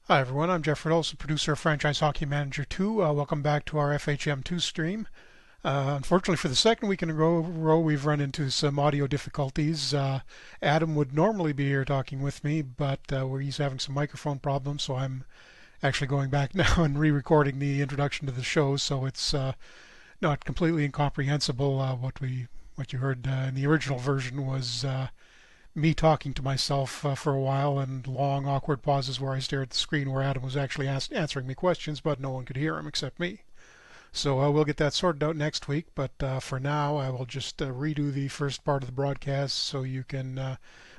Hi everyone, I'm Jeff Riddles, producer of Franchise Hockey Manager 2. Welcome back to our FHM2 stream. Unfortunately, for the second week in a row, we've run into some audio difficulties. Adam would normally be here talking with me, but he's having some microphone problems, so I'm actually going back now and re-recording the introduction to the show, so it's not completely incomprehensible. What you heard in the original version was me talking to myself for a while and long awkward pauses where I stared at the screen where Adam was actually answering me questions, but no one could hear him except me. So we'll get that sorted out next week, but for now I will just redo the first part of the broadcast so you can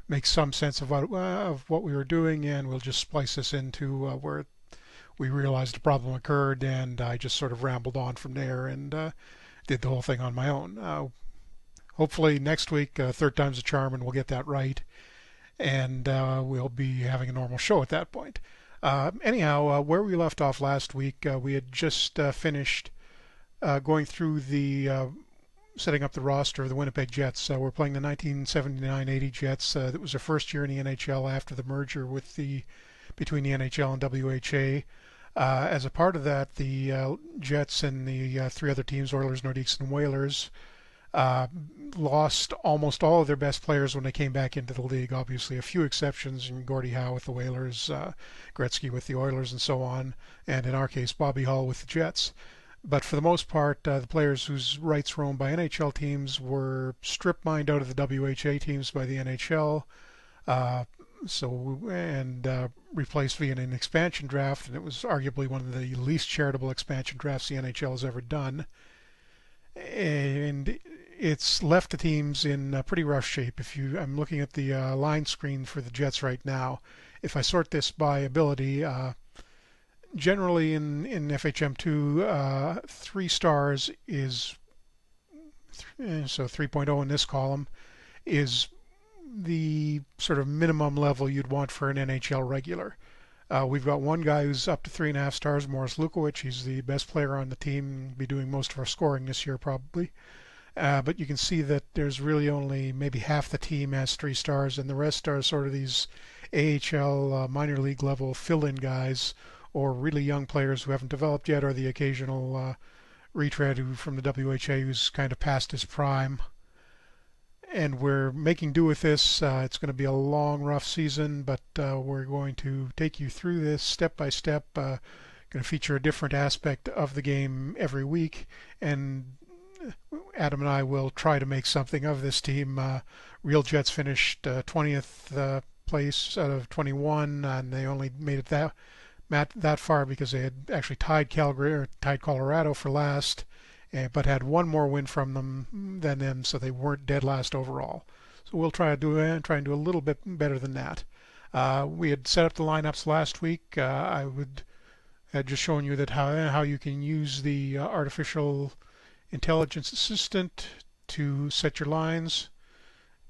make some sense of what we were doing, and we'll just splice this into where we realized a problem occurred, and I just sort of rambled on from there and did the whole thing on my own. Hopefully next week, third time's a charm, and we'll get that right, and we'll be having a normal show at that point. Anyhow, where we left off last week, we had just finished going through the setting up the roster of the Winnipeg Jets. We're playing the 1979-80 Jets. That was their first year in the NHL after the merger between the NHL and WHA. As a part of that, the Jets and the three other teams, Oilers, Nordiques, and Whalers, lost almost all of their best players when they came back into the league. Obviously, a few exceptions, and Gordie Howe with the Whalers, Gretzky with the Oilers, and so on, and in our case, Bobby Hull with the Jets. But for the most part, the players whose rights were owned by NHL teams were strip-mined out of the WHA teams by the NHL, replaced via an expansion draft, and it was arguably one of the least charitable expansion drafts the NHL has ever done. And it's left the teams in pretty rough shape. I'm looking at the line screen for the Jets right now. If I sort this by ability, generally in FHM2, 3 stars is, so 3.0 in this column, is the sort of minimum level you'd want for an NHL regular. We've got one guy who's up to 3.5 stars, Morris Lukowich. He's the best player on the team, be doing most of our scoring this year probably. But you can see that there's really only maybe half the team has 3 stars, and the rest are sort of these AHL minor league level fill-in guys, or really young players who haven't developed yet, or the occasional retread from the WHA who's kind of past his prime. And we're making do with this. It's going to be a long, rough season, but we're going to take you through this step by step. Going to feature a different aspect of the game every week, and Adam and I will try to make something of this team. Real Jets finished 20th place out of 21, and they only made it that far because they had actually tied Colorado for last, but had one more win from them than them, so they weren't dead last overall. So we'll try and do a little bit better than that. We had set up the lineups last week. I had just shown you that how you can use the artificial intelligence assistant to set your lines.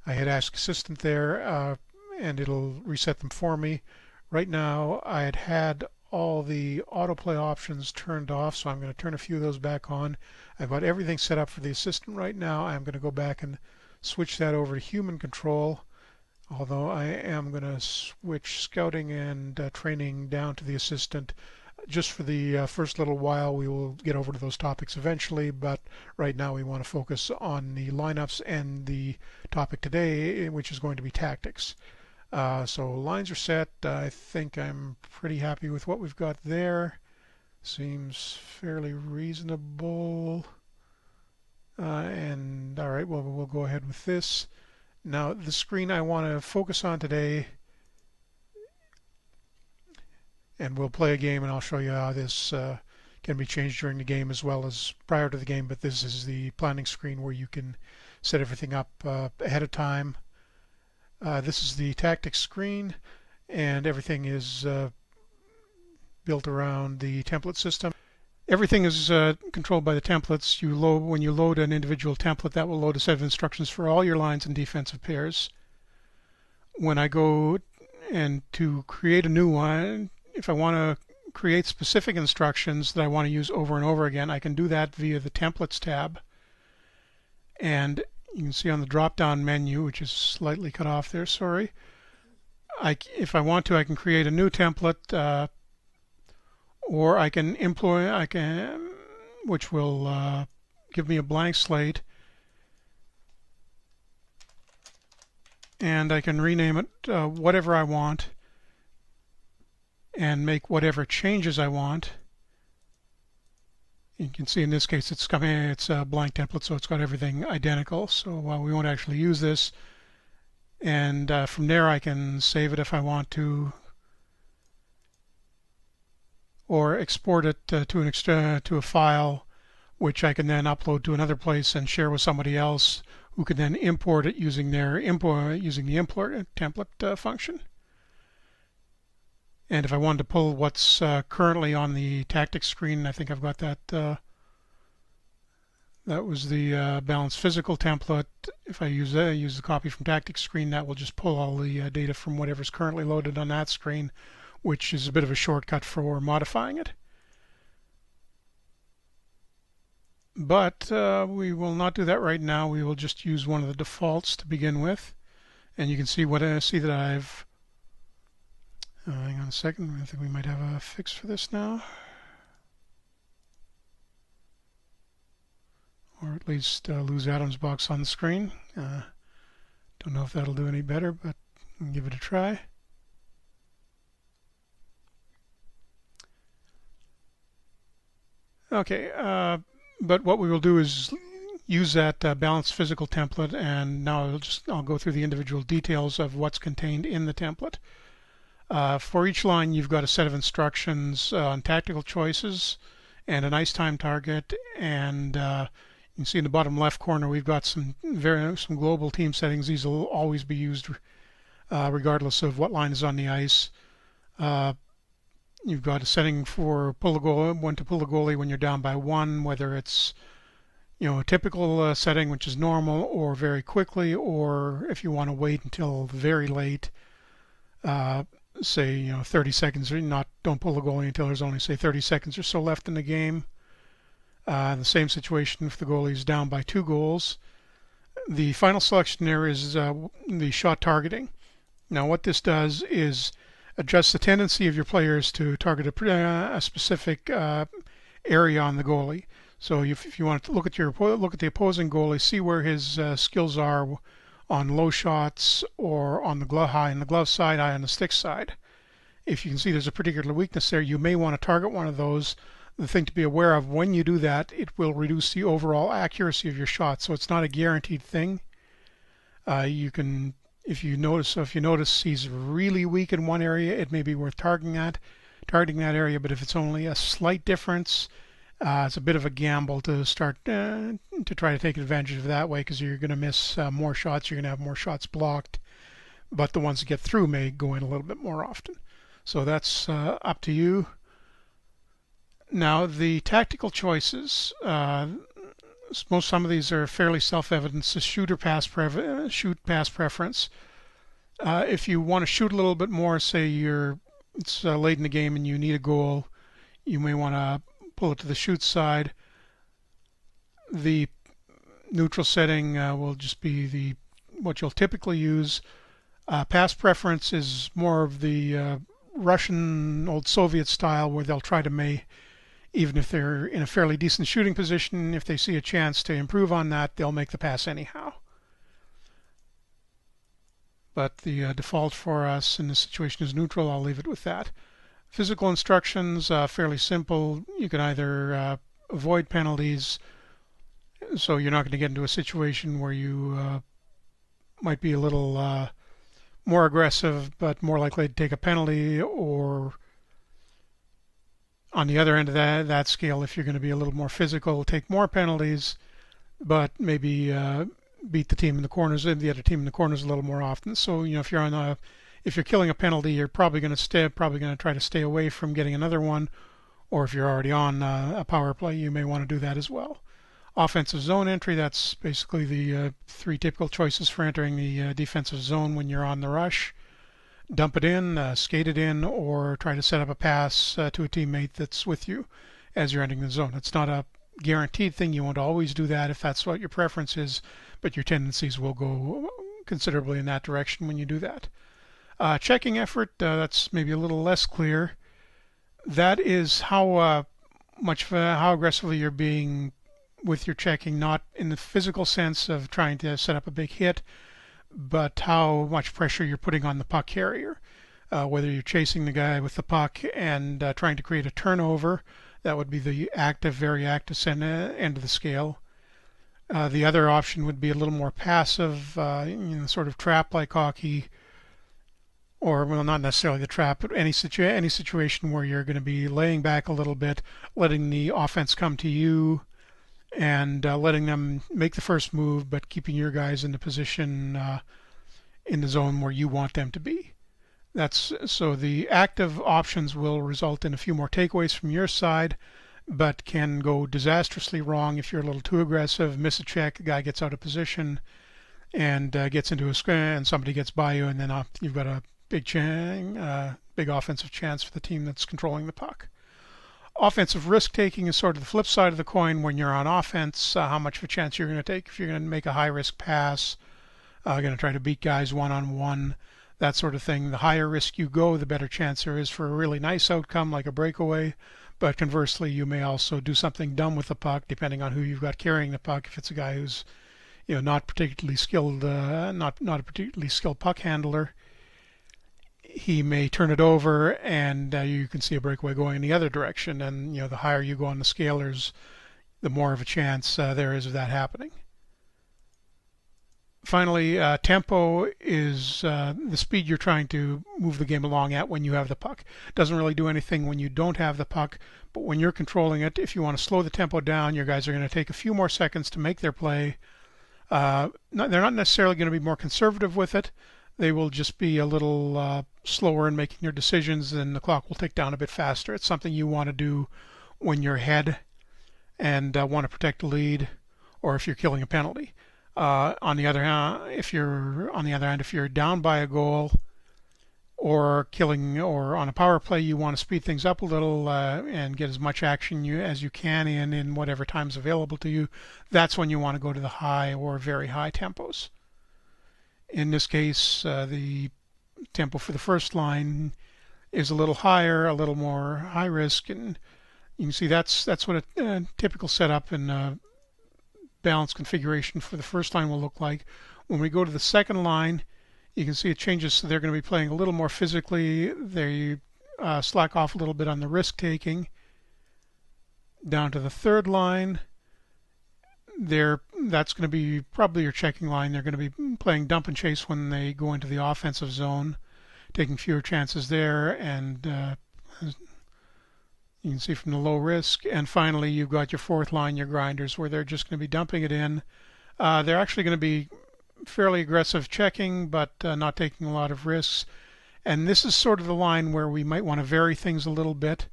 I had asked assistant there, and it'll reset them for me. Right now, I had all the autoplay options turned off, so I'm going to turn a few of those back on. I've got everything set up for the assistant right now. I'm going to go back and switch that over to human control, although I am going to switch scouting and training down to the assistant. Just for the first little while. We will get over to those topics eventually, but right now we want to focus on the lineups and the topic today, which is going to be tactics. So lines are set. I think I'm pretty happy with what we've got there. Seems fairly reasonable. And all right, well, we'll go ahead with this. Now, the screen I want to focus on today, and we'll play a game, and I'll show you how this can be changed during the game as well as prior to the game, but this is the planning screen where you can set everything up ahead of time. This is the tactics screen, and everything is built around the template system. Everything is controlled by the templates. When you load an individual template, that will load a set of instructions for all your lines and defensive pairs. When I go and to create a new one, if I want to create specific instructions that I want to use over and over again, I can do that via the Templates tab. And you can see on the drop-down menu, which is slightly cut off there, sorry. If I want to, I can create a new template or I can employ, which will give me a blank slate, and I can rename it whatever I want and make whatever changes I want. You can see in this case it's a blank template, so it's got everything identical. So we won't actually use this. And from there I can save it if I want to, or export it to a file, which I can then upload to another place and share with somebody else, who can then import it using the import template function. And if I wanted to pull what's currently on the tactics screen, I think I've got that. That was the balanced physical template. If I use the copy from tactics screen, that will just pull all the data from whatever's currently loaded on that screen, which is a bit of a shortcut for modifying it. But we will not do that right now. We will just use one of the defaults to begin with, and you can see that I've. Hang on a second. I think we might have a fix for this now, or at least lose Adam's box on the screen. Don't know if that'll do any better, but I'll give it a try. Okay, but what we will do is use that balanced physical template, and now I'll go through the individual details of what's contained in the template. For each line, you've got a set of instructions on tactical choices and an ice time target, and you can see in the bottom left corner we've got some global team settings. These will always be used regardless of what line is on the ice. You've got a setting for when to pull the goalie when you're down by 1, whether it's a typical setting, which is normal, or very quickly, or if you want to wait until very late. Say 30 seconds, or don't pull the goalie until there's only, say, 30 seconds or so left in the game. The same situation if the goalie is down by 2 goals. The final selection there is the shot targeting. Now what this does is adjust the tendency of your players to target a specific area on the goalie. So if you want to look at the opposing goalie, see where his skills are on low shots, or on the high on the glove side, high on the stick side. If you can see there's a particular weakness there, you may want to target one of those. The thing to be aware of, when you do that, it will reduce the overall accuracy of your shot. So it's not a guaranteed thing. If you notice he's really weak in one area, it may be worth targeting that area. But if it's only a slight difference, it's a bit of a gamble to start to try to take advantage of that way, because you're going to miss more shots. You're going to have more shots blocked, but the ones that get through may go in a little bit more often. So that's up to you. Now the tactical choices, some of these are fairly self-evident. The shoot pass preference. If you want to shoot a little bit more, say it's late in the game and you need a goal, you may want to pull it to the shoot side. The neutral setting will just be what you'll typically use. Pass preference is more of the Russian old Soviet style, where they'll try to even if they're in a fairly decent shooting position, if they see a chance to improve on that, they'll make the pass anyhow. But the default for us in this situation is neutral. I'll leave it with that. Physical instructions, fairly simple. You can either avoid penalties, so you're not going to get into a situation where you might be a little more aggressive but more likely to take a penalty, or on the other end of that scale, if you're going to be a little more physical, take more penalties, but maybe beat the team in the corners and the other team in the corners a little more often. So if you're killing a penalty, you're probably going to try to stay away from getting another one, or if you're already on a power play, you may want to do that as well. Offensive zone entry, that's basically the 3 typical choices for entering the defensive zone when you're on the rush. Dump it in, skate it in, or try to set up a pass to a teammate that's with you as you're entering the zone. It's not a guaranteed thing. You won't always do that if that's what your preference is, but your tendencies will go considerably in that direction when you do that. Checking effort, that's maybe a little less clear. That is how aggressively you're being with your checking, not in the physical sense of trying to set up a big hit, but how much pressure you're putting on the puck carrier. Whether you're chasing the guy with the puck and trying to create a turnover, that would be the active, very active end of the scale. The other option would be a little more passive, sort of trap-like hockey, or well, not necessarily the trap, but any situation where you're going to be laying back a little bit, letting the offense come to you, and letting them make the first move, but keeping your guys in the position in the zone where you want them to be. So the active options will result in a few more takeaways from your side, but can go disastrously wrong if you're a little too aggressive, miss a check, the guy gets out of position, and gets into a screen, and somebody gets by you, and then you've got a big offensive chance for the team that's controlling the puck. Offensive risk-taking is sort of the flip side of the coin. When you're on offense, how much of a chance you're going to take if you're going to make a high-risk pass, going to try to beat guys one-on-one, that sort of thing. The higher risk you go, the better chance there is for a really nice outcome like a breakaway. But conversely, you may also do something dumb with the puck, depending on who you've got carrying the puck. If it's a guy who's not particularly skilled, not a particularly skilled puck handler, he may turn it over, and you can see a breakaway going in the other direction. And the higher you go on the scalars, the more of a chance there is of that happening. Finally, tempo is the speed you're trying to move the game along at when you have the puck. It doesn't really do anything when you don't have the puck, but when you're controlling it, if you want to slow the tempo down, your guys are going to take a few more seconds to make their play. They're not necessarily going to be more conservative with it. They will just be a little slower in making their decisions, and the clock will tick down a bit faster. It's something you want to do when you're ahead and want to protect the lead, or if you're killing a penalty. On the other hand, if you're down by a goal or on a power play, you want to speed things up a little and get as much action as you can in whatever time's available to you. That's when you want to go to the high or very high tempos. In this case, the tempo for the first line is a little higher, a little more high risk, and you can see that's what a typical setup and balanced configuration for the first line will look like. When we go to the second line, you can see it changes, so they're going to be playing a little more physically. They slack off a little bit on the risk taking. Down to the third line, that's going to be probably your checking line. They're going to be playing dump and chase when they go into the offensive zone, taking fewer chances there, and you can see from the low risk. And finally, you've got your fourth line, your grinders, where they're just going to be dumping it in. They're actually going to be fairly aggressive checking, but not taking a lot of risks. And this is sort of the line where we might want to vary things a little bit.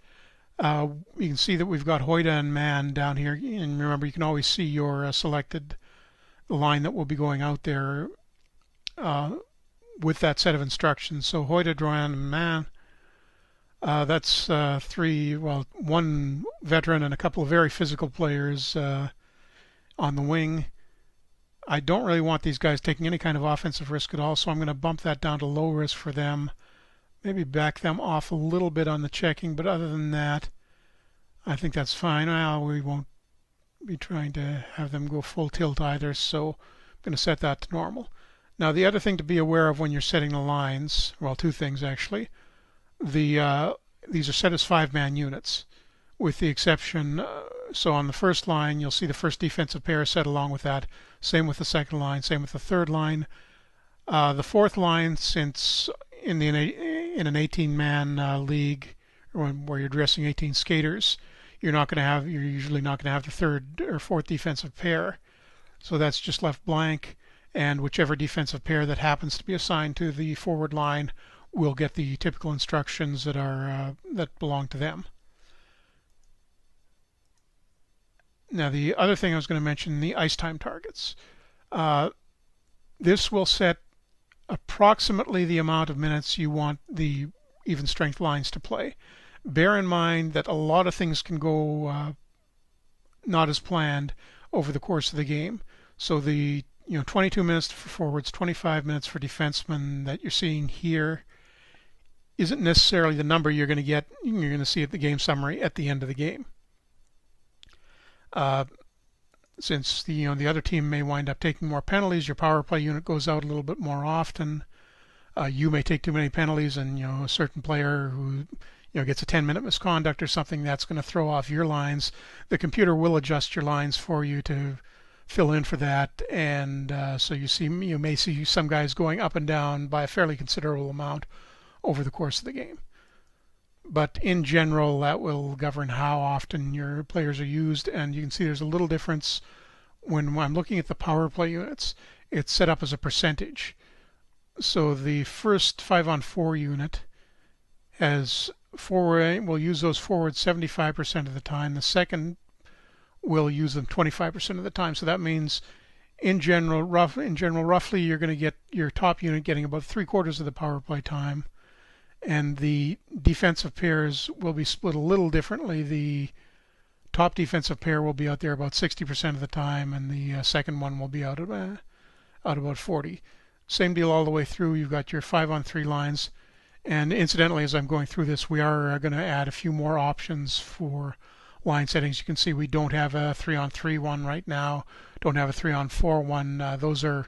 You can see that we've got Hoyda and Mann down here. And remember, you can always see your selected line that will be going out there with that set of instructions. So Hoyda, Drouin, and Mann. That's one veteran and a couple of very physical players on the wing. I don't really want these guys taking any kind of offensive risk at all, so I'm going to bump that down to low risk for them. Maybe back them off a little bit on the checking, but other than that, I think that's fine. Well, we won't be trying to have them go full tilt either, so I'm going to set that to normal. Now, the other thing to be aware of when you're setting the lines, well, two things actually. These are set as 5-man units, with the exception, so on the first line, you'll see the first defensive pair set along with that. Same with the second line, same with the third line. The fourth line, since in an 18-man league where you're dressing 18 skaters, you're usually not going to have the third or fourth defensive pair. So that's just left blank, and whichever defensive pair that happens to be assigned to the forward line will get the typical instructions that belong to them. Now, the other thing I was going to mention, the ice time targets. This will set approximately the amount of minutes you want the even strength lines to play. Bear in mind that a lot of things can go not as planned over the course of the game. So the 22 minutes for forwards, 25 minutes for defensemen that you're seeing here isn't necessarily the number you're going to see at the game summary at the end of the game. Since the other team may wind up taking more penalties, your power play unit goes out a little bit more often. You may take too many penalties, and a certain player who gets a 10-minute misconduct or something, that's going to throw off your lines. The computer will adjust your lines for you to fill in for that, and so you may see some guys going up and down by a fairly considerable amount over the course of the game. But in general, that will govern how often your players are used, and you can see there's a little difference when I'm looking at the power play units. It's set up as a percentage. So the first 5-on-4 unit will use those forwards 75% of the time. The second will use them 25% of the time. So that means in general, roughly you're going to get your top unit getting about 3/4 of the power play time. And the defensive pairs will be split a little differently. The top defensive pair will be out there about 60% of the time, and the second one will be out about 40%. Same deal all the way through. You've got your 5-on-3 lines. And incidentally, as I'm going through this, we are going to add a few more options for line settings. You can see we don't have a 3-on-3 one right now, don't have a 3-on-4 one. Those are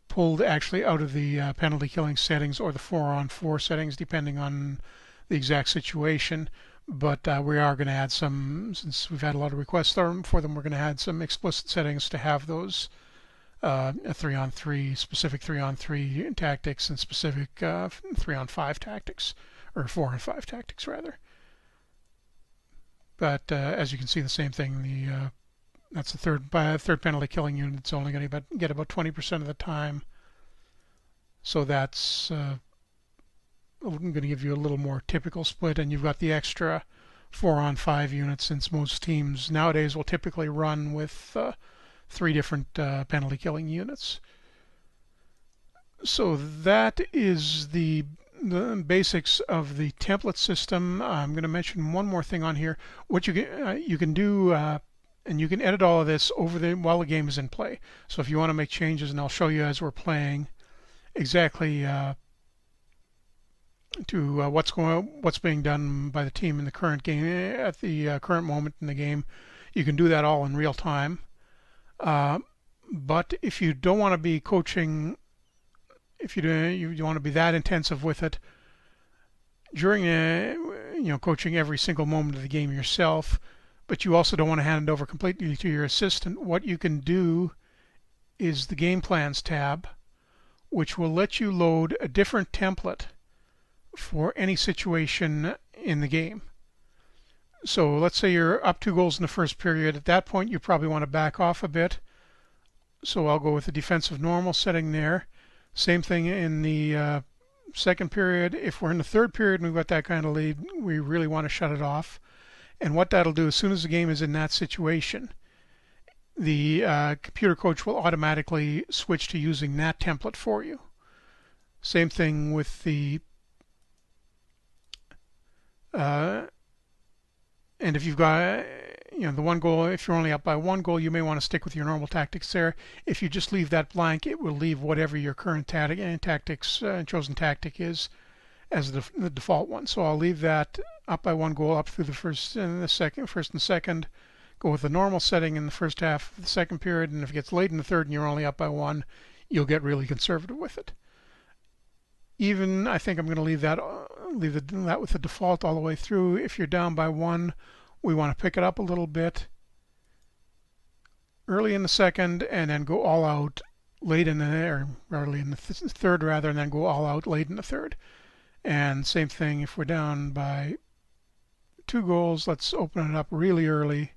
pulled actually out of the penalty killing settings or the 4-on-4 settings, depending on the exact situation. But we are going to add some, since we've had a lot of requests for them, we're going to add some explicit settings to have those a 3-on-3, specific 3-on-3 tactics and specific 3-on-5 tactics, or 4-on-5 tactics rather. But as you can see, the same thing. That's the third penalty killing unit. It's only going to get about 20% of the time. So that's going to give you a little more typical split. And you've got the extra 4-on-5 units, since most teams nowadays will typically run with 3 different penalty killing units. So that is the basics of the template system. I'm going to mention one more thing on here. What you can do, and you can edit all of this while the game is in play. So if you want to make changes, and I'll show you as we're playing exactly to what's being done by the team in the current game at the current moment in the game, you can do that all in real time. But if you don't want to be coaching, if you want to be that intensive with it during coaching every single moment of the game yourself, but you also don't want to hand it over completely to your assistant, what you can do is the Game Plans tab, which will let you load a different template for any situation in the game. So let's say you're up 2 goals in the first period. At that point, you probably want to back off a bit. So I'll go with the defensive normal setting there. Same thing in the second period. If we're in the third period and we've got that kind of lead, we really want to shut it off. And what that'll do, as soon as the game is in that situation, the computer coach will automatically switch to using that template for you. Same thing with the and if you've got the 1 goal, if you're only up by 1 goal, you may want to stick with your normal tactics there. If you just leave that blank, it will leave whatever your current tactics chosen tactic is as the default one. So I'll leave that up by 1 goal up through the first and second. Go with the normal setting in the first half of the second period, and if it gets late in the third and you're only up by 1, you'll get really conservative with it. Even I think I'm going to leave that with the default all the way through. If you're down by 1, we want to pick it up a little bit early in the second, and then go all out late in the early in the third rather, and then go all out late in the third. And same thing if we're down by 2 goals. Let's open it up really early.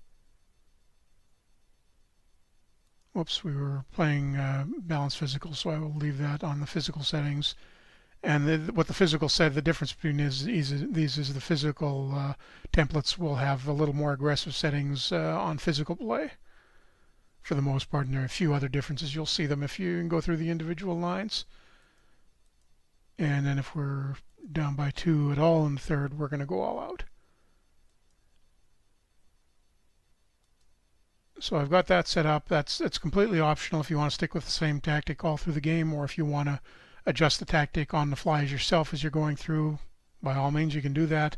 Whoops, we were playing balanced physical, so I will leave that on the physical settings. And what the physical said, the difference between these is the physical templates will have a little more aggressive settings on physical play for the most part, and there are a few other differences. You'll see them if you can go through the individual lines. And then if we're down by 2 at all in the third, we're going to go all out. So I've got that set up. It's completely optional if you want to stick with the same tactic all through the game, or if you want to adjust the tactic on the fly yourself as you're going through, by all means you can do that,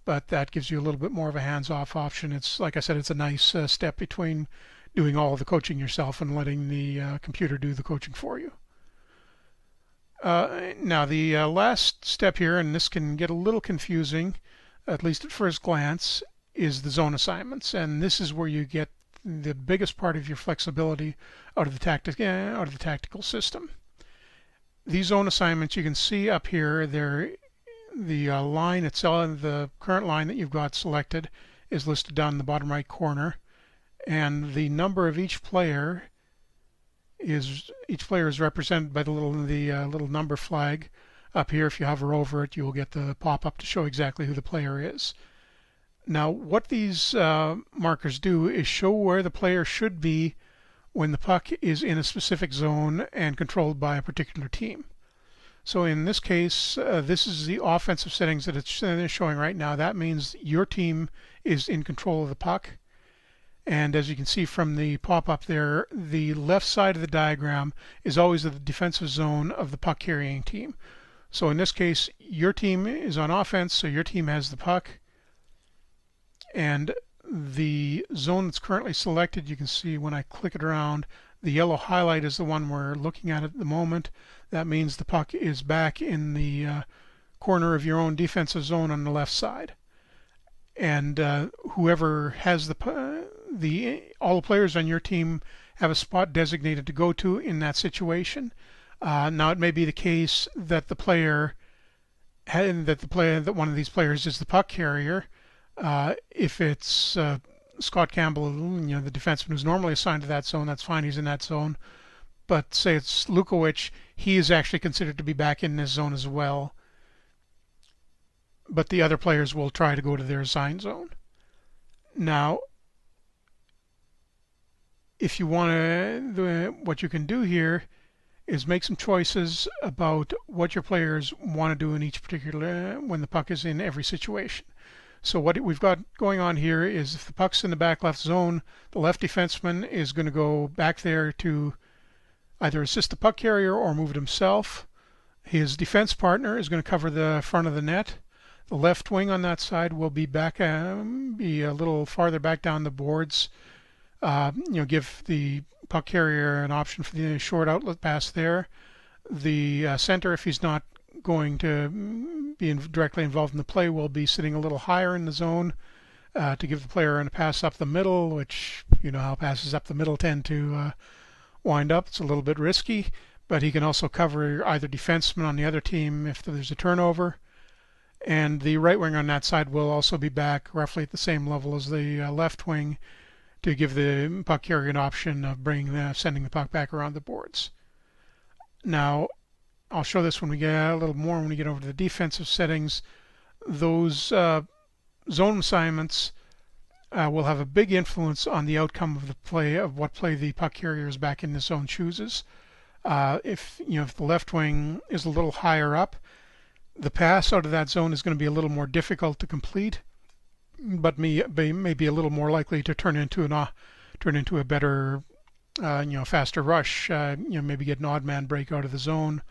but that gives you a little bit more of a hands-off option. It's like I said, it's a nice step between doing all of the coaching yourself and letting the computer do the coaching for you. Now the last step here, and this can get a little confusing, at least at first glance, is the zone assignments, and this is where you get the biggest part of your flexibility out of the tactical system. These zone assignments, you can see up here, the line itself, the current line that you've got selected, is listed down in the bottom right corner, and the number of each player is represented by the little number flag up here. If you hover over it, you will get the pop-up to show exactly who the player is. Now, what these markers do is show where the player should be when the puck is in a specific zone and controlled by a particular team. So in this case, this is the offensive settings that it's showing right now. That means your team is in control of the puck. And as you can see from the pop-up there, the left side of the diagram is always the defensive zone of the puck-carrying team. So in this case, your team is on offense, so your team has the puck. And the zone that's currently selected, you can see when I click it around, the yellow highlight is the one we're looking at the moment. That means the puck is back in the corner of your own defensive zone on the left side. And whoever has all the players on your team have a spot designated to go to in that situation. Now it may be the case that that one of these players is the puck carrier. If it's Scott Campbell, the defenseman who's normally assigned to that zone, that's fine, he's in that zone. But say it's Lukowicz, he is actually considered to be back in this zone as well. But the other players will try to go to their assigned zone. Now, if you want to, what you can do here is make some choices about what your players want to do in each particular, when the puck is in every situation. So what we've got going on here is if the puck's in the back left zone, the left defenseman is going to go back there to either assist the puck carrier or move it himself. His defense partner is going to cover the front of the net. The left wing on that side will be back, be a little farther back down the boards. Give the puck carrier an option for the short outlet pass there. The center, if he's not going to be directly involved in the play, will be sitting a little higher in the zone to give the player a pass up the middle, which you know how passes up the middle tend to wind up. It's a little bit risky, but he can also cover either defenseman on the other team if there's a turnover. And the right wing on that side will also be back roughly at the same level as the left wing to give the puck carrier an option of sending the puck back around the boards. Now, I'll show this when we get a little more when we get over to the defensive settings. Those zone assignments will have a big influence on the outcome of the play, of what play the puck carrier is back in the zone chooses. If the left wing is a little higher up, the pass out of that zone is going to be a little more difficult to complete, but may be a little more likely to turn into a better, faster rush. Maybe get an odd man break out of the zone,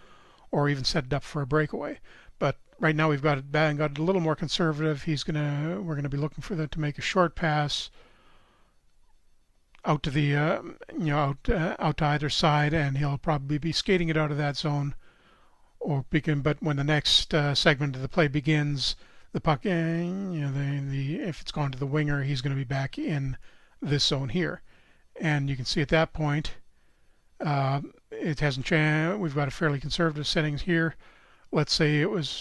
or even set it up for a breakaway. But right now we've got it bad and got it a little more conservative. We're gonna be looking for that to make a short pass out to the out to either side, and he'll probably be skating it out of that zone. But when the next segment of the play begins, the puck, if it's gone to the winger, he's going to be back in this zone here, and you can see at that point, it hasn't changed. We've got a fairly conservative settings here. Let's say the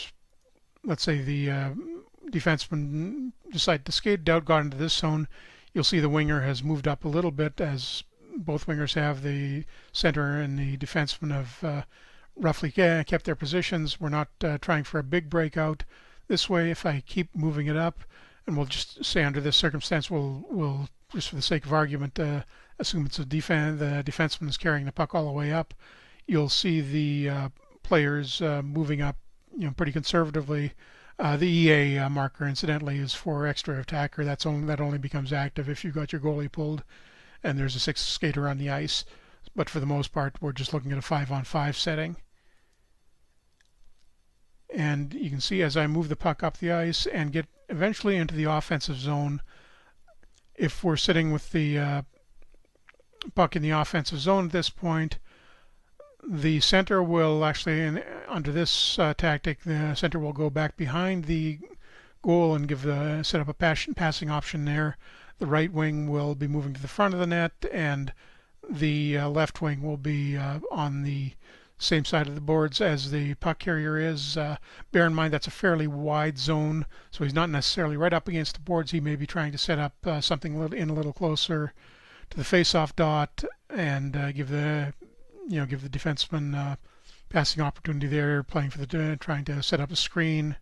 defenseman decided to skate out, got into this zone. You'll see the winger has moved up a little bit, as both wingers have. The center and the defenseman have roughly kept their positions. We're not trying for a big breakout. This way, if I keep moving it up, and we'll just say under this circumstance, we'll just for the sake of argument assume it's the defenseman is carrying the puck all the way up. You'll see the players moving up, pretty conservatively. The EA marker, incidentally, is for extra attacker. That only becomes active if you've got your goalie pulled and there's a sixth skater on the ice. But for the most part, we're just looking at a 5-on-5 setting. And you can see as I move the puck up the ice and get eventually into the offensive zone, if we're sitting with the puck in the offensive zone at this point, the center will actually, under this tactic, the center will go back behind the goal and set up a passing option there. The right wing will be moving to the front of the net, and the left wing will be on the same side of the boards as the puck carrier is. Bear in mind that's a fairly wide zone, so he's not necessarily right up against the boards. He may be trying to set up something a little closer to the face-off dot and give the defenseman passing opportunity there, playing for trying to set up a screen.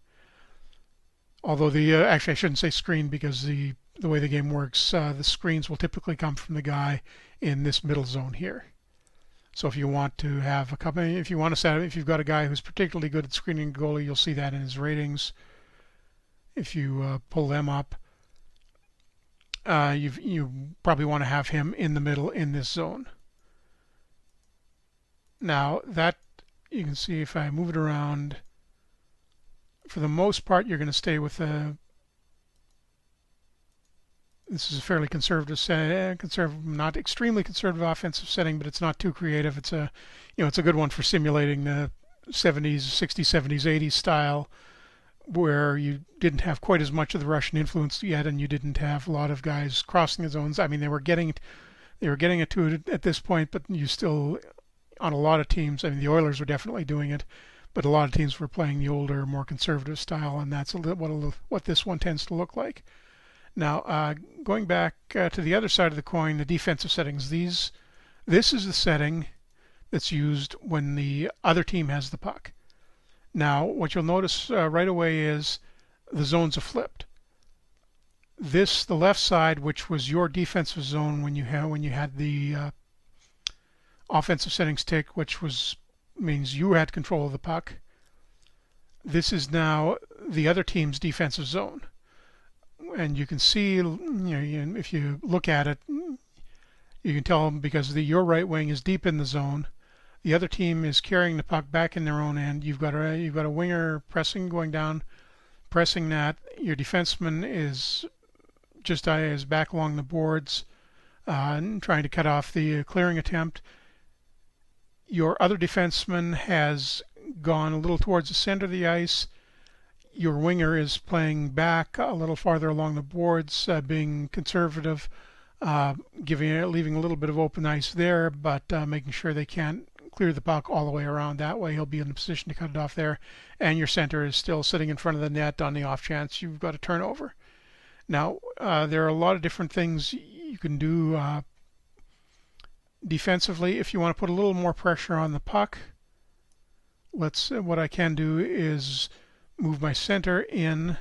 Although actually I shouldn't say screen, because the way the game works, the screens will typically come from the guy in this middle zone here. So if you want to have a couple, if you want to set up, if you've got a guy who's particularly good at screening the goalie, you'll see that in his ratings. If you pull them up, you probably want to have him in the middle in this zone. Now that you can see, if I move it around, for the most part you're going to stay with this is a fairly conservative not extremely conservative offensive setting, but it's not too creative. It's a it's a good one for simulating the 70s, 60s, 70s, 80s style, where you didn't have quite as much of the Russian influence yet, and you didn't have a lot of guys crossing the zones. I mean, they were getting it to it at this point, but you still, on a lot of teams, I mean, the Oilers were definitely doing it, but a lot of teams were playing the older, more conservative style, and that's what this one tends to look like. Now, going back to the other side of the coin, the defensive settings. This is the setting that's used when the other team has the puck. Now, what you'll notice right away is the zones are flipped. The left side, which was your defensive zone when you had the offensive settings tick, which means you had control of the puck. This is now the other team's defensive zone. And you can see, if you look at it, you can tell because your right wing is deep in the zone. The other team is carrying the puck back in their own end. You've got a winger going down, pressing that. Your defenseman is back along the boards, trying to cut off the clearing attempt. Your other defenseman has gone a little towards the center of the ice. Your winger is playing back a little farther along the boards, being conservative, leaving a little bit of open ice there, but making sure they can't clear the puck all the way around. That way he'll be in a position to cut it off there. And your center is still sitting in front of the net on the off chance you've got a turnover. Now, there are a lot of different things you can do defensively. If you want to put a little more pressure on the puck, what I can do is move my center in,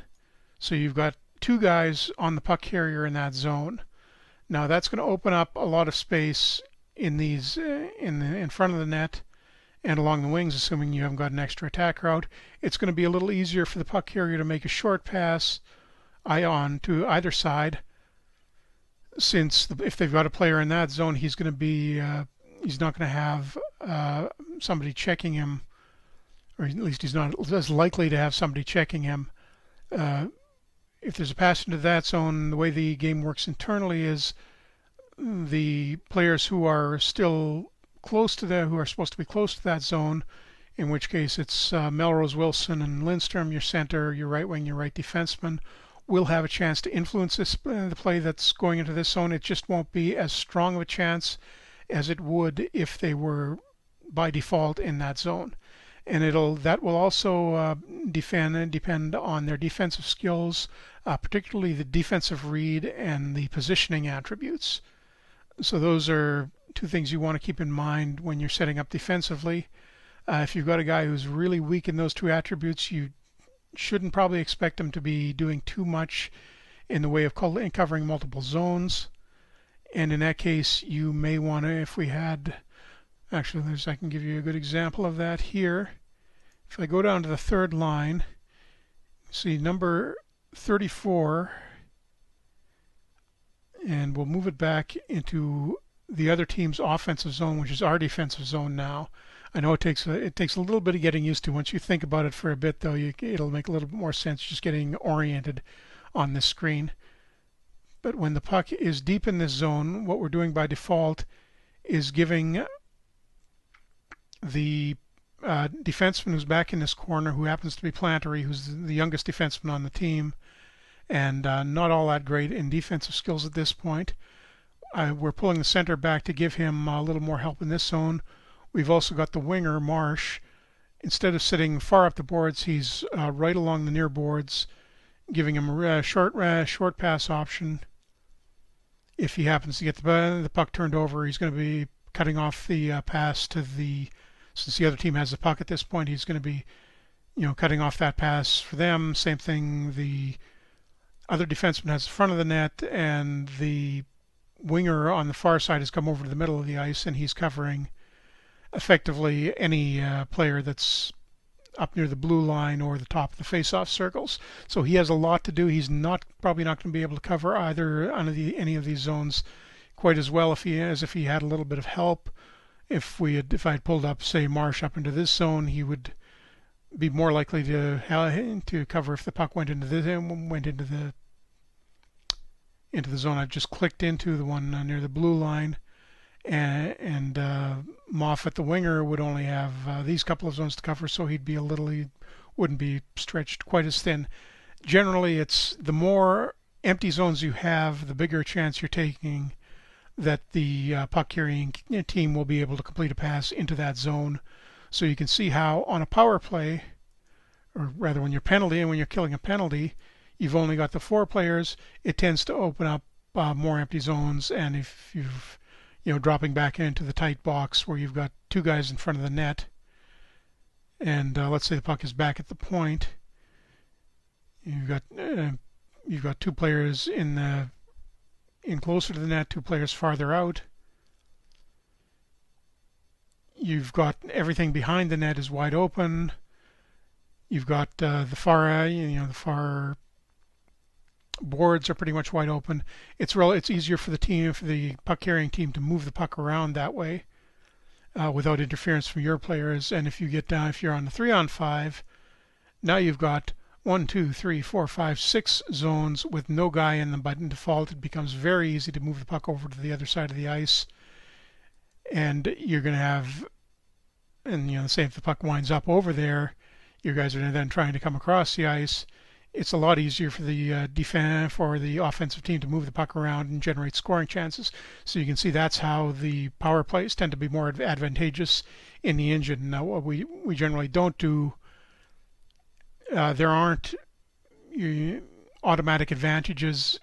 so you've got two guys on the puck carrier in that zone. Now that's going to open up a lot of space in these in front of the net and along the wings, assuming you haven't got an extra attacker out. It's going to be a little easier for the puck carrier to make a short pass on to either side, since if they've got a player in that zone, he's going to be he's not going to have somebody checking him, or at least he's not as likely to have somebody checking him. If there's a pass into that zone, the way the game works internally is the players who are still close to who are supposed to be close to that zone, in which case it's Melrose, Wilson, and Lindstrom, your center, your right wing, your right defenseman, will have a chance to influence the play that's going into this zone. It just won't be as strong of a chance as it would if they were by default in that zone. And that will also depend on their defensive skills, particularly the defensive read and the positioning attributes. So those are two things you want to keep in mind when you're setting up defensively. If you've got a guy who's really weak in those two attributes, you shouldn't probably expect him to be doing too much in the way of covering multiple zones. And in that case, you may want to, if we had, actually, I can give you a good example of that here. If I go down to the third line, see number 34, and we'll move it back into the other team's offensive zone, which is our defensive zone now. I know it takes a little bit of getting used to. Once you think about it for a bit, though, it'll make a little bit more sense just getting oriented on this screen. But when the puck is deep in this zone, what we're doing by default is giving the defenseman who's back in this corner, who happens to be Plantery, who's the youngest defenseman on the team, and not all that great in defensive skills at this point. We're pulling the center back to give him a little more help in this zone. We've also got the winger, Marsh. Instead of sitting far up the boards, he's right along the near boards, giving him a short pass option. If he happens to get the puck turned over, he's going to be cutting off the pass to since the other team has the puck at this point, he's going to be, cutting off that pass for them. Same thing, the other defenseman has the front of the net, and the winger on the far side has come over to the middle of the ice, and he's covering effectively any player that's up near the blue line or the top of the face-off circles. So he has a lot to do. He's probably not going to be able to cover any of these zones quite as well as if he had a little bit of help. If I had pulled up, say, Marsh up into this zone, he would be more likely to cover if the puck went into the zone I've just clicked into, the one near the blue line. And Moffat, the winger, would only have these couple of zones to cover, so he wouldn't be stretched quite as thin. Generally, it's the more empty zones you have, the bigger chance you're taking that the puck-carrying team will be able to complete a pass into that zone. So you can see how on a power play, or rather when you're killing a penalty, you've only got the 4 players. It tends to open up more empty zones, and if you've dropping back into the tight box where you've got 2 guys in front of the net, and let's say the puck is back at the point, you've got 2 players in closer to the net, 2 players farther out. You've got everything behind the net is wide open. You've got the far boards are pretty much wide open. It's easier for the puck carrying team to move the puck around that way without interference from your players. And if you're on the 3-on-5, now you've got 1, 2, 3, 4, 5, 6 zones with no guy in them. But in default, it becomes very easy to move the puck over to the other side of the ice. And you're going to have, say if the puck winds up over there, you guys are then trying to come across the ice. It's a lot easier for the offensive team to move the puck around and generate scoring chances. So you can see that's how the power plays tend to be more advantageous in the engine. Now, what we generally don't do, there aren't automatic advantages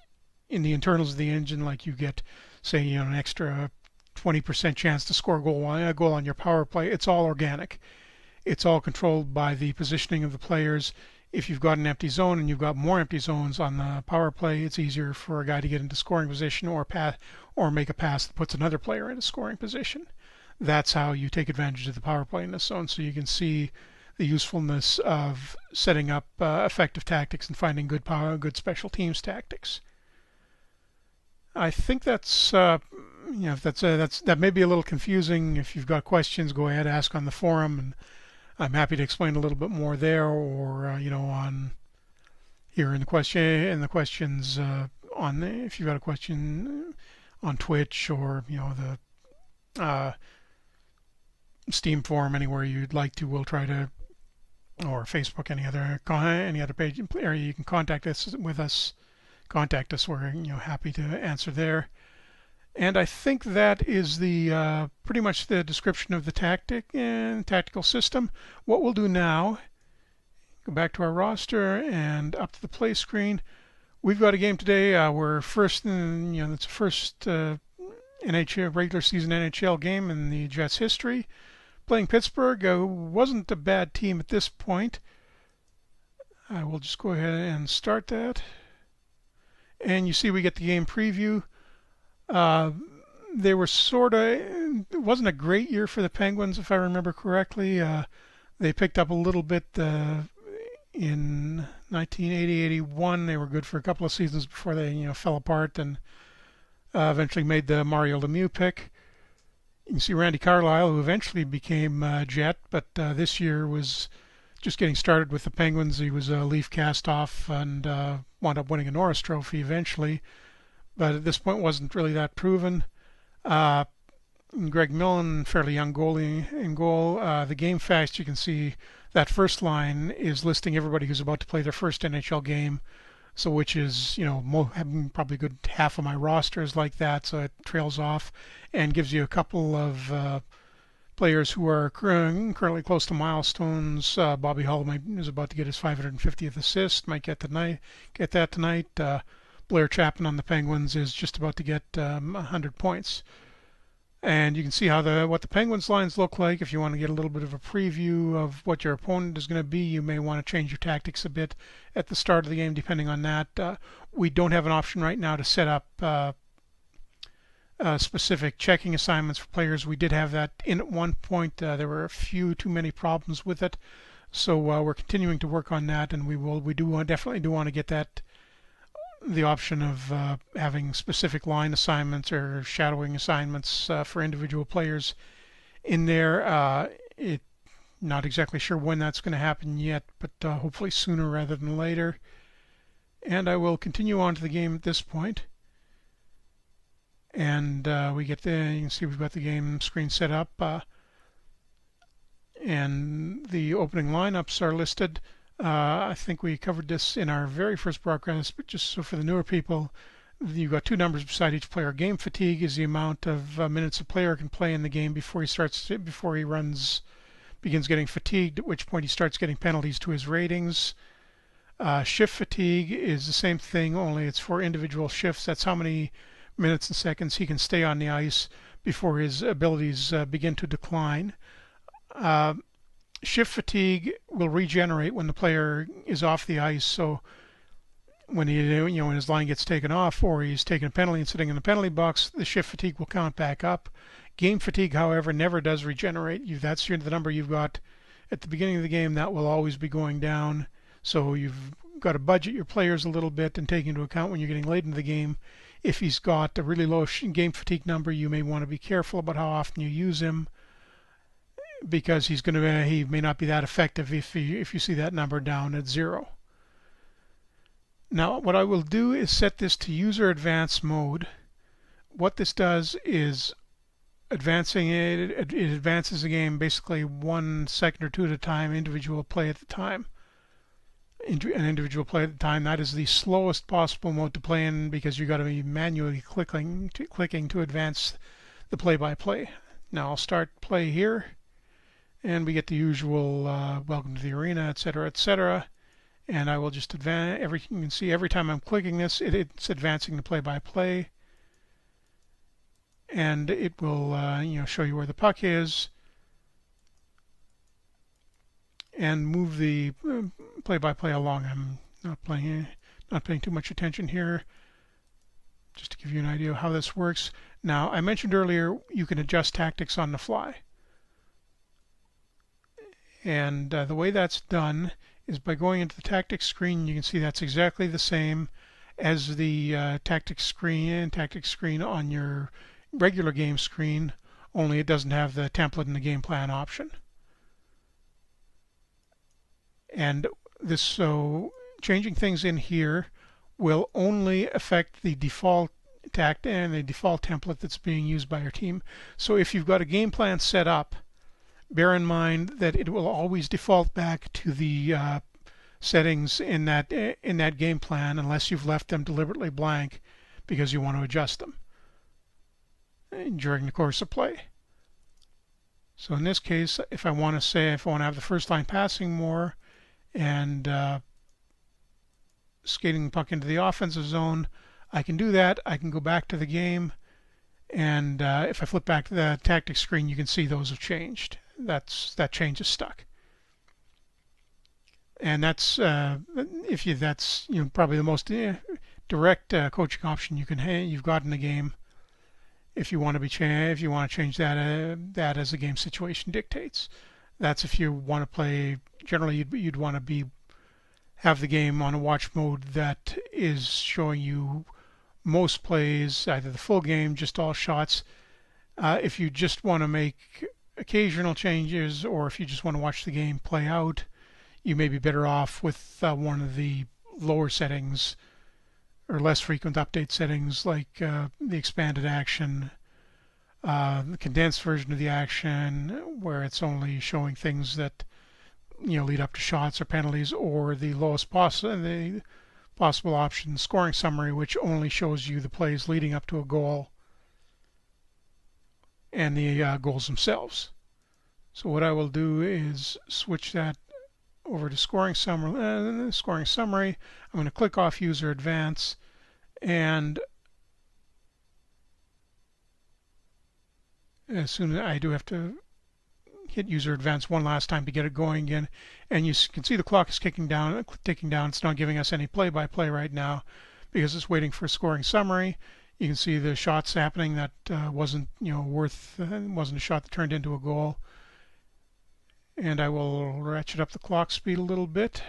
in the internals of the engine, like you get, say, an extra 20% chance to score a goal on your power play. It's all organic. It's all controlled by the positioning of the players. If you've got an empty zone and you've got more empty zones on the power play, it's easier for a guy to get into scoring position or make a pass that puts another player into scoring position. That's how you take advantage of the power play in this zone. So you can see the usefulness of setting up effective tactics and finding good special teams tactics. I think that may be a little confusing. If you've got questions, go ahead, ask on the forum, and I'm happy to explain a little bit more there, or on here in the questions if you've got a question on Twitch or the Steam forum, anywhere you'd like to, we'll try to, or Facebook, any other page area you can contact us. We're happy to answer there. And I think that is pretty much the description of the tactical system. What we'll do now, go back to our roster and up to the play screen. We've got a game today. We're first in, it's the first NHL regular season NHL game in the Jets' history. Playing Pittsburgh, wasn't a bad team at this point. I will just go ahead and start that. And you see we get the game preview. They were it wasn't a great year for the Penguins, if I remember correctly. They picked up a little bit in 1980-81. They were good for a couple of seasons before they fell apart and eventually made the Mario Lemieux pick. You can see Randy Carlyle, who eventually became Jet, but this year was just getting started with the Penguins. He was a Leaf cast-off and wound up winning a Norris Trophy eventually, but at this point wasn't really that proven. Greg Millen, fairly young goalie in goal. The game fast, you can see that first line is listing everybody who's about to play their first NHL game. So which is, probably a good half of my roster is like that. So it trails off and gives you a couple of players who are currently close to milestones. Bobby Hull is about to get his 550th assist. Might get that tonight. Blair Chapman on the Penguins is just about to get 100 points. And you can see what the Penguins lines look like. If you want to get a little bit of a preview of what your opponent is going to be, you may want to change your tactics a bit at the start of the game, depending on that. We don't have an option right now to set up specific checking assignments for players. We did have that in at one point. There were a few too many problems with it, so we're continuing to work on that, and definitely want to get that. The option of having specific line assignments or shadowing assignments for individual players in there. Not exactly sure when that's going to happen yet, but hopefully sooner rather than later. And I will continue on to the game at this point. And you can see we've got the game screen set up. And the opening lineups are listed. I think we covered this in our very first broadcast, but just so for the newer people, you've got two numbers beside each player. Game fatigue is the amount of minutes a player can play in the game before he begins getting fatigued, at which point he starts getting penalties to his ratings. Shift fatigue is the same thing, only it's for individual shifts. That's how many minutes and seconds he can stay on the ice before his abilities begin to decline. Shift fatigue will regenerate when the player is off the ice. So when when his line gets taken off or he's taking a penalty and sitting in the penalty box, the shift fatigue will count back up. Game fatigue, however, never does regenerate. That's the number you've got at the beginning of the game. That will always be going down. So you've got to budget your players a little bit and take into account when you're getting late into the game. If he's got a really low game fatigue number, you may want to be careful about how often you use him, because he may not be that effective if you see that number down at 0. Now what I will do is set this to user advanced mode. What this does is it advances the game basically 1 second or 2 at a time, individual play at the time. An individual play at the time. That is the slowest possible mode to play in, because you've got to be manually clicking to advance the play-by-play. Now I'll start play here. And we get the usual welcome to the arena, etc., etc. And I will just advance. You can see every time I'm clicking this, it's advancing the play-by-play. And it will show you where the puck is and move the play-by-play along. I'm not paying too much attention here, just to give you an idea of how this works. Now, I mentioned earlier you can adjust tactics on the fly. And the way that's done is by going into the tactics screen. You can see that's exactly the same as the tactics screen on your regular game screen, only it doesn't have the template and the game plan option. And so changing things in here will only affect the default and the default template that's being used by your team. So if you've got a game plan set up, bear in mind that it will always default back to the settings in that game plan, unless you've left them deliberately blank because you want to adjust them during the course of play. So in this case, if I want to have the first line passing more and skating the puck into the offensive zone, I can do that. I can go back to the game, and if I flip back to the tactics screen, you can see those have changed. That change is stuck, and that's probably the most direct coaching option you've got in the game. If you want to change that as the game situation dictates. That's if you want to play. Generally, you'd want to have the game on a watch mode that is showing you most plays, either the full game, just all shots. If you just want to make occasional changes, or if you just want to watch the game play out, you may be better off with one of the lower settings or less frequent update settings, like the expanded action, the condensed version of the action, where it's only showing things that lead up to shots or penalties, or the possible option, scoring summary, which only shows you the plays leading up to a goal and the goals themselves. So what I will do is switch that over to scoring summary. I'm going to click off user advance, and as soon as I do have to hit user advance one last time to get it going again, and you can see the clock is ticking down. It's not giving us any play-by-play right now because it's waiting for a scoring summary. You can see the shots happening that wasn't wasn't a shot that turned into a goal. And I will ratchet up the clock speed a little bit.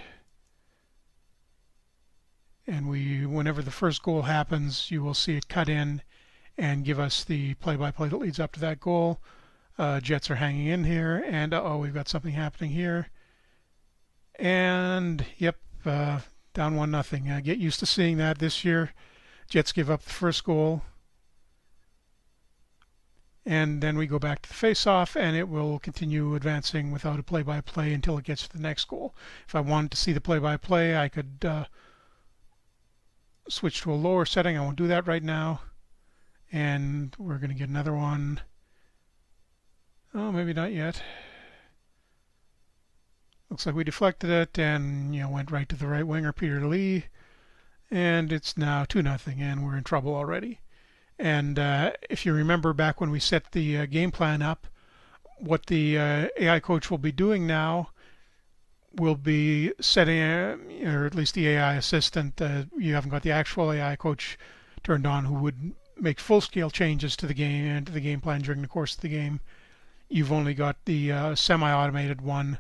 And whenever the first goal happens, you will see it cut in and give us the play-by-play that leads up to that goal. Jets are hanging in here, and we've got something happening here. And yep, down 1-0. Get used to seeing that this year. Jets give up the first goal, and then we go back to the face-off, and it will continue advancing without a play-by-play until it gets to the next goal. If I wanted to see the play-by-play, I could switch to a lower setting. I won't do that right now. And we're going to get another one. Oh, maybe not yet. Looks like we deflected it and went right to the right winger, Peter Lee. And it's now 2-0, and we're in trouble already. And if you remember back when we set the game plan up, what the AI coach will be doing now will be setting, or at least the AI assistant, you haven't got the actual AI coach turned on who would make full-scale changes to the game and to the game plan during the course of the game. You've only got the semi-automated one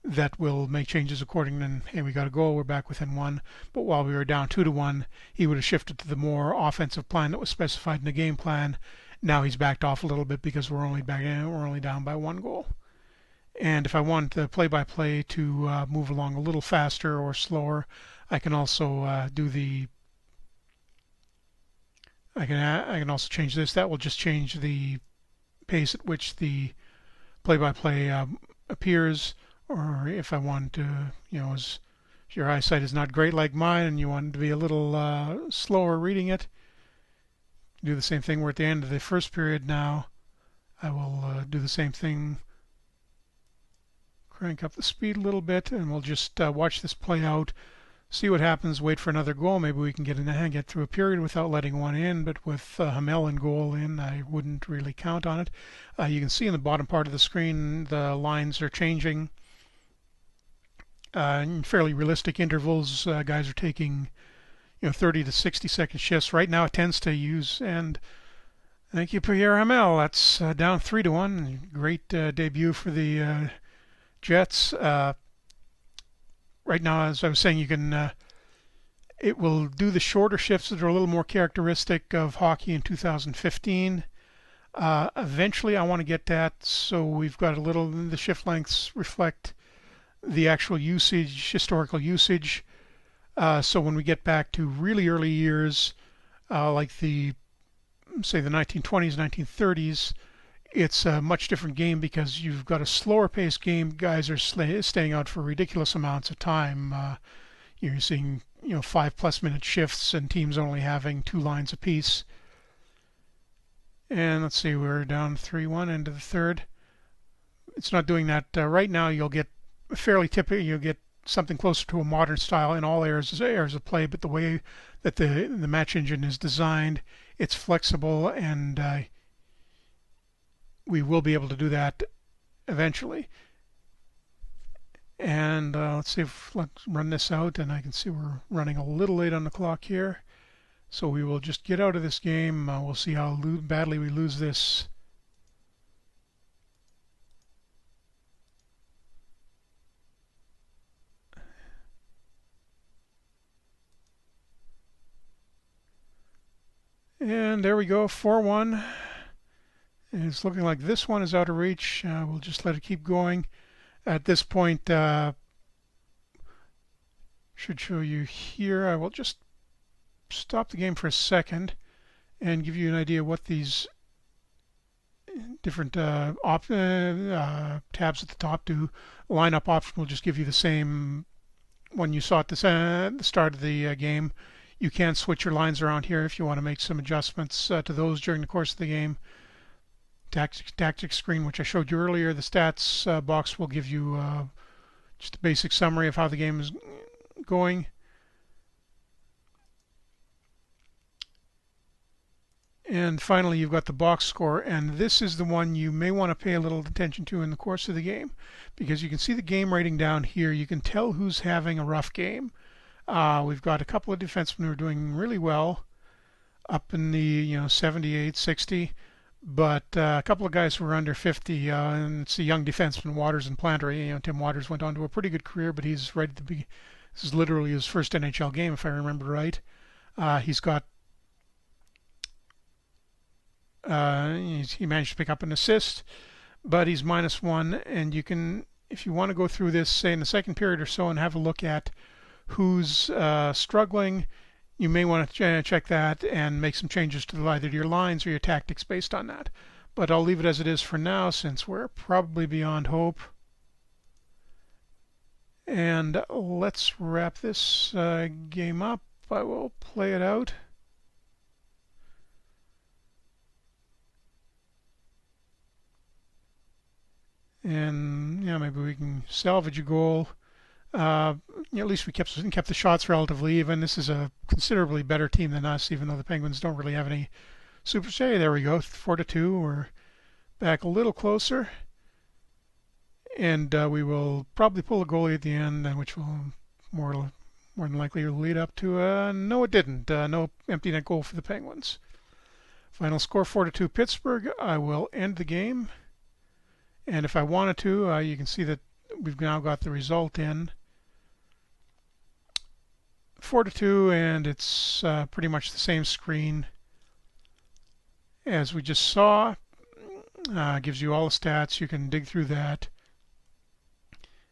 that will make changes according to, hey, we got a goal, we're back within one. But while we were down 2-1, he would have shifted to the more offensive plan that was specified in the game plan. Now he's backed off a little bit because we're only down by 1 goal. And if I want the play-by-play to move along a little faster or slower, I can also do the. I can also change this. That will just change the pace at which the play-by-play appears. Or if I want to, if your eyesight is not great like mine and you want it to be a little slower reading it, do the same thing. We're at the end of the first period now. I will do the same thing. Crank up the speed a little bit, and we'll just watch this play out, see what happens, wait for another goal. Maybe we can get through a period without letting one in, but with Hamel and goal in, I wouldn't really count on it. You can see in the bottom part of the screen the lines are changing in fairly realistic intervals. Guys are taking 30 to 60 second shifts. Right now it tends to use, and thank you, Pierre Hamel. That's down 3-1. Great debut for the Jets. Right now, as I was saying, you can it will do the shorter shifts that are a little more characteristic of hockey in 2015. Eventually, I want to get that so we've got the shift lengths reflect the actual usage, historical usage. So when we get back to really early years, like say the 1920s, 1930s, it's a much different game because you've got a slower paced game. Guys are staying out for ridiculous amounts of time. You're seeing 5+ minute shifts and teams only having 2 lines apiece. And let's see, we're down 3-1 into the third. It's not doing that right now. You'll get fairly typical. You'll get something closer to a modern style in all areas of play. But the way that the match engine is designed, it's flexible, and we will be able to do that eventually. And let's run this out, and I can see we're running a little late on the clock here. So we will just get out of this game. We'll see how badly we lose this. And there we go, 4-1. And it's looking like this one is out of reach. We'll just let it keep going. At this point, should show you here. I will just stop the game for a second and give you an idea what these different tabs at the top do. Lineup option will just give you the same one you saw at the start of the game. You can switch your lines around here if you want to make some adjustments to those during the course of the game. Tactics screen, which I showed you earlier. The stats box will give you just a basic summary of how the game is going. And finally, you've got the box score, and this is the one you may want to pay a little attention to in the course of the game, because you can see the game rating down here. You can tell who's having a rough game. We've got a couple of defensemen who are doing really well, up in the 78, 60, but a couple of guys who are under 50, and it's a young defenseman, Waters and Planter. Tim Waters went on to a pretty good career, but he's ready to be. This is literally his first NHL game, if I remember right. He's got he managed to pick up an assist, but he's -1, and you can, if you want to go through this, say in the second period or so, and have a look at who's struggling, you may want to check that and make some changes to either your lines or your tactics based on that. But I'll leave it as it is for now, since we're probably beyond hope. And let's wrap this game up. I will play it out. And maybe we can salvage a goal. At least we kept the shots relatively even. This is a considerably better team than us, even though the Penguins don't really have any super. Hey, there we go, 4-2. We're back a little closer, and we will probably pull a goalie at the end, which will more than likely lead up to no, it didn't. No empty net goal for the Penguins. Final score 4-2 Pittsburgh. I will end the game. And if I wanted to, you can see that we've now got the result in 4-2, and it's pretty much the same screen as we just saw. Gives you all the stats. You can dig through that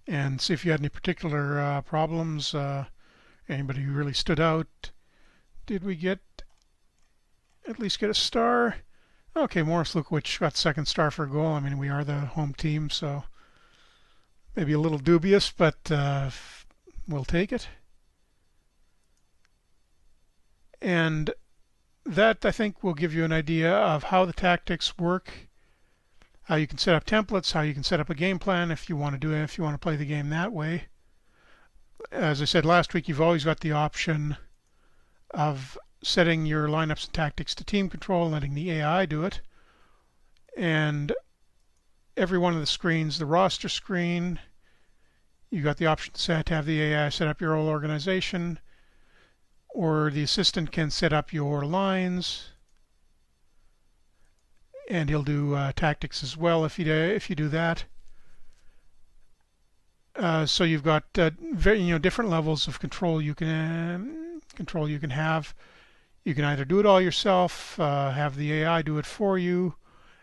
and see if you had any particular problems. Anybody who really stood out. Did we at least get a star? Okay, Morris Lukowicz got second star for a goal. I mean, we are the home team, so maybe a little dubious, but we'll take it. And that, I think, will give you an idea of how the tactics work, how you can set up templates, how you can set up a game plan if you want to do it, if you want to play the game that way. As I said last week, you've always got the option of setting your lineups and tactics to team control, letting the AI do it. And every one of the screens, the roster screen, you got the option set to have the AI set up your whole organization, or the assistant can set up your lines, and he'll do tactics as well if you do that. So you've got very different levels of control you can have. You can either do it all yourself, have the AI do it for you,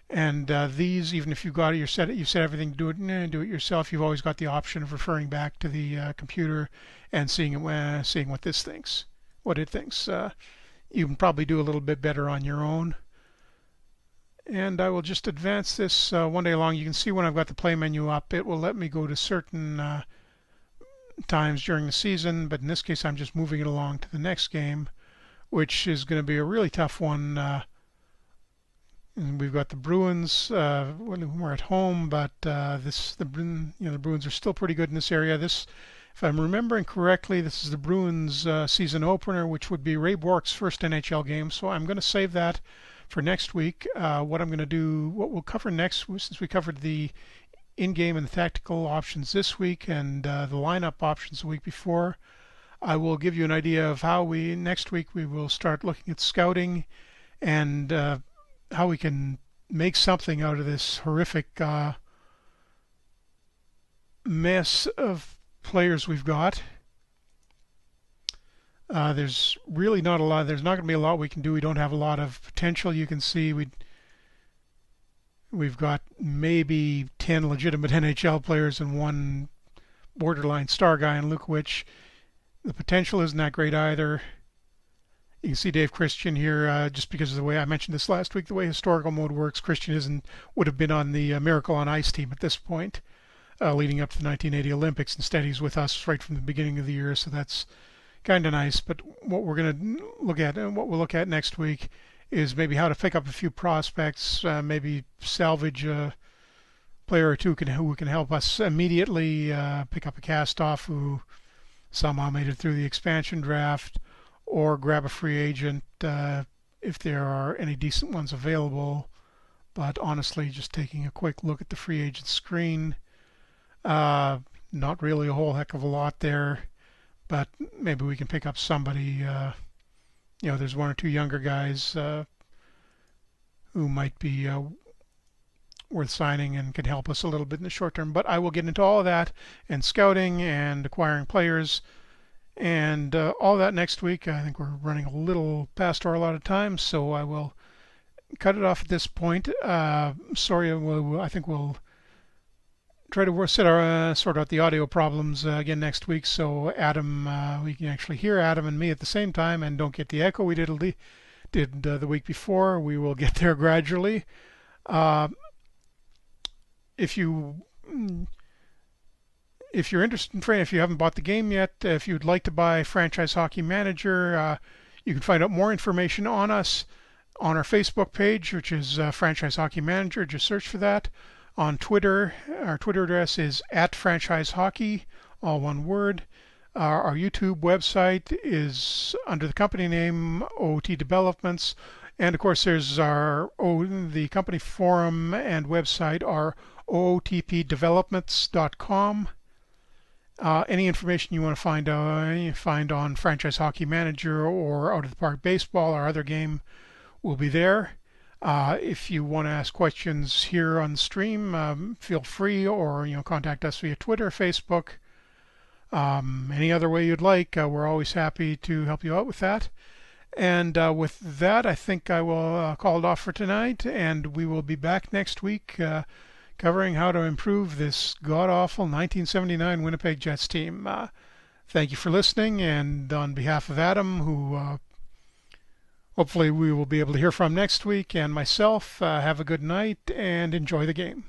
and these, even if you've got it, you've set everything to do it yourself. You've always got the option of referring back to the computer and seeing what it thinks. You can probably do a little bit better on your own. And I will just advance this one day along. You can see when I've got the play menu up, it will let me go to certain times during the season, but in this case I'm just moving it along to the next game, which is going to be a really tough one. And we've got the Bruins. We're at home, but the Bruins are still pretty good in this area. This, if I'm remembering correctly, this is the Bruins season opener, which would be Ray Bourque's first NHL game. So I'm going to save that for next week. What we'll cover next, since we covered the in-game and the tactical options this week and the lineup options the week before, I will give you an idea of how next week we will start looking at scouting and how we can make something out of this horrific mess of players we've got. There's really not a lot. There's not going to be a lot we can do. We don't have a lot of potential. You can see We've got maybe 10 legitimate NHL players and one borderline star guy in Lukowich. The potential isn't that great either. You can see Dave Christian here, just because of the way I mentioned this last week, the way historical mode works. Christian would have been on the Miracle on Ice team at this point, leading up to the 1980 Olympics. Instead, he's with us right from the beginning of the year, so that's kind of nice. But what we're going to look at, and what we'll look at next week, is maybe how to pick up a few prospects, maybe salvage a player or two who can help us immediately, pick up a cast-off who somehow made it through the expansion draft, or grab a free agent if there are any decent ones available. But honestly, just taking a quick look at the free agent screen, not really a whole heck of a lot there, but maybe we can pick up somebody. There's one or two younger guys who might be worth signing and can help us a little bit in the short term. But I will get into all of that and scouting and acquiring players and all that next week. I think we're running a little past our allotted time, so I will cut it off at this point. Sorry, I think we'll try to sort out the audio problems again next week, so Adam, we can actually hear Adam and me at the same time and don't get the echo we did the week before. We will get there gradually. If you're interested if you haven't bought the game yet, if you'd like to buy Franchise Hockey Manager, you can find out more information on us on our Facebook page, which is Franchise Hockey Manager. Just search for that. On Twitter, our Twitter address is @FranchiseHockey, all one word. Our YouTube website is under the company name OOTDevelopments. And of course, there's the company forum and website are OOTPDevelopments.com. Any information you want to find on Franchise Hockey Manager or Out of the Park Baseball or other game will be there. If you want to ask questions here on the stream, feel free, or contact us via Twitter, Facebook, any other way you'd like. We're always happy to help you out with that. And with that, I think I will call it off for tonight, and we will be back next week covering how to improve this god-awful 1979 Winnipeg Jets team. Thank you for listening, and on behalf of Adam, who hopefully we will be able to hear from next week, and myself, have a good night and enjoy the game.